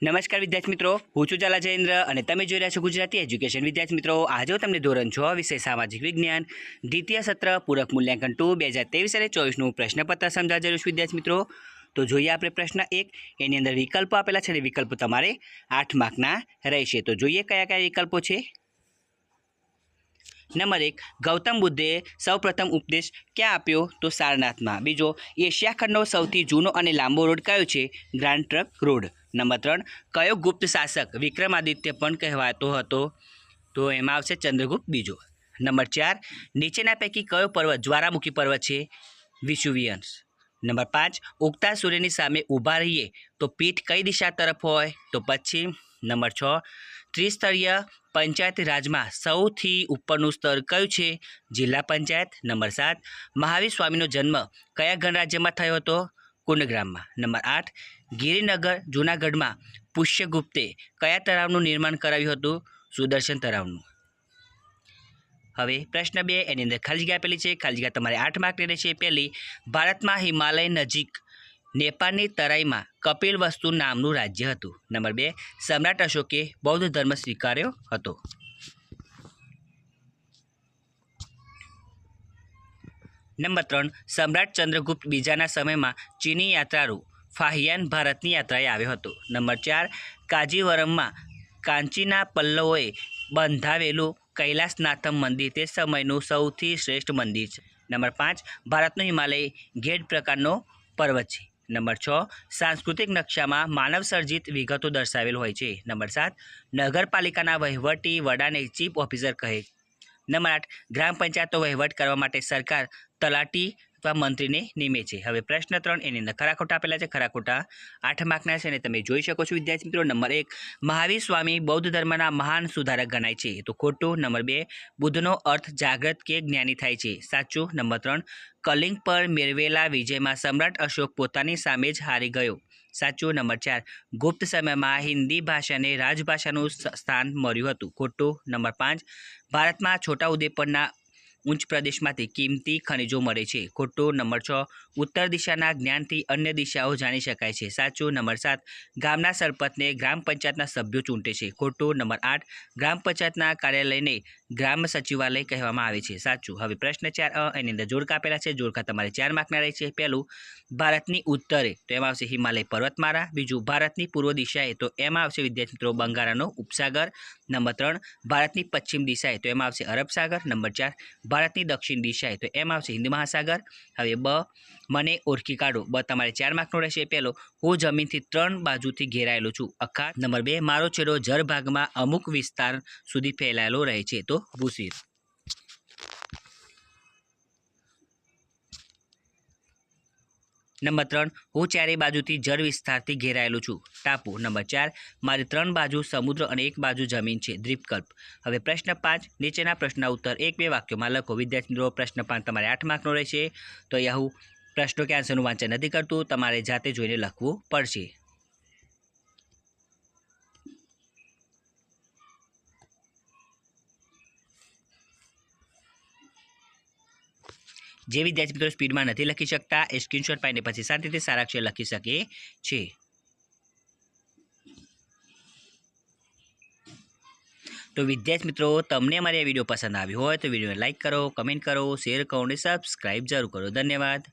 નમસ્કાર વિદ્યાર્થી મિત્રો, હું છું ઝાલા જયેન્દ્ર અને તમે જોઈ રહ્યા છો ગુજરાતી એજ્યુકેશન. વિદ્યાર્થી મિત્રો, આજે હું તમને ધોરણ 6 વિષય સામાજિક વિજ્ઞાન દ્વિતીય સત્ર પૂરક મૂલ્યાંકન 2 2023 અને 24નું પ્રશ્નપત્ર સમજાવવા જઈશ. વિદ્યાર્થી મિત્રો, તો જોઈએ આપણે પ્રશ્ન 1. એની અંદર વિકલ્પો આપેલા છે અને વિકલ્પો તમારે 8 માર્કના રહેશે. તો જોઈએ કયા કયા વિકલ્પો છે. નંબર 1, ગૌતમ બુદ્ધે સૌપ્રથમ ઉપદેશ ક્યાં આપ્યો? તો સારનાથમાં. બીજો, એશિયા ખંડનો સૌથી જૂનો અને લાંબો રોડ કયો છે? ગ્રાન્ડ ટ્રંક રોડ. નંબર 3, કયો ગુપ્ત શાસક વિક્રમાદિત્ય પણ કહેવાતો હતો? તો એમાં આવશે ચંદ્રગુપ્ત બીજો. નંબર 4, નીચેના પૈકી કયો પર્વત જ્વાળામુખી પર્વત છે? વિસુવિયન્સ. નંબર 5, ઉગતા સૂર્યની સામે ઊભા રહીએ તો પીઠ કઈ દિશા તરફ હોય? તો પશ્ચિમ. નંબર 6, ત્રિસ્તરીય પંચાયતી રાજમાં સૌથી ઉપરનું સ્તર કયું છે? જિલ્લા પંચાયત. નંબર 7, મહાવીર સ્વામીનો જન્મ કયા ગણરાજ્યમાં થયો હતો? કુંડગ્રામમાં. નંબર 8, ગિરિનગર જૂનાગઢમાં પુષ્યગુપ્તે કયા તળાવનું નિર્માણ કરાવ્યું હતું? સુદર્શન તળાવનું. હવે પ્રશ્ન 2, એની અંદર ખાલી જગ્યા આપેલી છે. ખાલી જગ્યા તમારે 8 માર્કની રહેશે. પહેલી, ભારતમાં હિમાલય નજીક નેપાળની તરાઈમાં કપિલવસ્તુ નામનું રાજ્ય હતું. નંબર 2, સમ્રાટ અશોકે બૌદ્ધ ધર્મ સ્વીકાર્યો હતો. નંબર 3, સમ્રાટ ચંદ્રગુપ્ત બીજાના સમયમાં ચીની યાત્રાળુ ફાહિયાન ભારતની યાત્રાએ આવ્યો હતો. નંબર 4, કાંજીવરમમાં કાંચીના પલ્લવોએ બંધાવેલું કૈલાસનાથમ મંદિર તે સમયનું સૌથી શ્રેષ્ઠ મંદિર છે. નંબર 5, ભારતનો હિમાલય ગેડ પ્રકારનો પર્વત છે. નંબર 6, સાંસ્કૃતિક નકશામાં માનવ સર્જિત વિગતો દર્શાવેલ હોય છે. નંબર 7, નગરપાલિકાના વહીવટી વડાને ચીફ ઓફિસર કહે. નંબર 8, ગ્રામ પંચાયતો વહીવટ કરવા માટે સરકાર તલાટી અથવા મંત્રીને નિમે છે. હવે પ્રશ્ન 3, એની અંદર ખરા ખોટા આપેલા છે. ખરા ખોટા 8 માર્કના છે અને તમે જોઈ શકો છો વિદ્યાર્થી મિત્રો. નંબર 1, મહાવીર સ્વામી બૌદ્ધ ધર્મના મહાન સુધારક ગણાય છે. તો ખોટું. નંબર 2, બુદ્ધનો અર્થ જાગૃત કે જ્ઞાની થાય છે. સાચું. નંબર 3, કલિંગ પર મેળવેલા વિજયમાં સમ્રાટ અશોક પોતાની સામે જ હારી ગયો. સાચું. નંબર 4, ગુપ્ત સમયમાં હિન્દી ભાષાને રાજભાષાનું સ્થાન મળ્યું હતું. ખોટું. નંબર 5, ભારતમાં છોટાઉદેપુરના ઉચ્ચ પ્રદેશમાંથી કિંમતી ખનિજો મળે છે. ખોટું. નંબર 6, ઉત્તર દિશાના જ્ઞાનથી અન્ય દિશાઓ જાણી શકાય છે. સાચું. નંબર 7, ગામના સરપંચને ગ્રામ પંચાયતના સભ્યો ચૂંટે છે. ખોટું. નંબર 8, ગ્રામ પંચાયતના કાર્યાલયને ગ્રામ સચિવાલય કહેવામાં આવે છે. સાચું. હવે પ્રશ્ન 4, એની અંદર જોડકા આપેલા છે. જોડકા તમારે 4 માર્કના રહે છે. પહેલું, ભારતની ઉત્તરે તો એમાં આવશે હિમાલય પર્વતમાળા. બીજું, ભારતની પૂર્વ દિશાએ તો એમાં આવશે વિદ્યાર્થી મિત્રો બંગાળનો ઉપસાગર. નંબર 3, ભારતની પશ્ચિમ દિશાએ તો એમાં આવશે અરબ સાગર. નંબર 4, ભારતની દક્ષિણ દિશાએ તો એમાં આવશે હિન્દ મહાસાગર. હવે બ, મને ઓળખી કાઢો. બ તમારે 4 માર્કનો રહેશે. પહેલો, હું જમીનથી 3 બાજુથી ઘેરાયેલો છું. અખાત. નંબર 2, મારો છેડો જળભાગમાં અમુક વિસ્તાર સુધી ફેલાયેલો રહે છે. તો ભૂશીર. નંબર 3, હું ચારે બાજુથી જળ વિસ્તારથી ઘેરાયેલો છું. ટાપુ. નંબર 4, મારી 3 બાજુ સમુદ્ર અને 1 બાજુ જમીન છે. દ્વીપકલ્પ. હવે પ્રશ્ન 5, નીચેના પ્રશ્નના ઉત્તર 1-2 વાક્યોમાં લખો. વિદ્યાર્થી મિત્રો, પ્રશ્ન 5 તમારે 8 માર્કનો રહેશે. તો અહીંયા હું પ્રશ્નો કે આન્સરનું વાંચન નથી કરતું, તમારે જાતે જોઈને લખવું પડશે. જે વિદ્યાર્થી મિત્રો સ્પીડમાં નથી લખી શકતા એ સ્ક્રીનશોટ પાડીને પછી શાંતિથી સારા અક્ષર લખી શકે છે. તો વિદ્યાર્થી મિત્રો, તમને અમારી આ વિડીયો પસંદ આવ્યો હોય તો વિડીયોને લાઇક કરો, કમેન્ટ કરો, શેર કરો અને સબસ્ક્રાઈબ જરૂર કરો. ધન્યવાદ.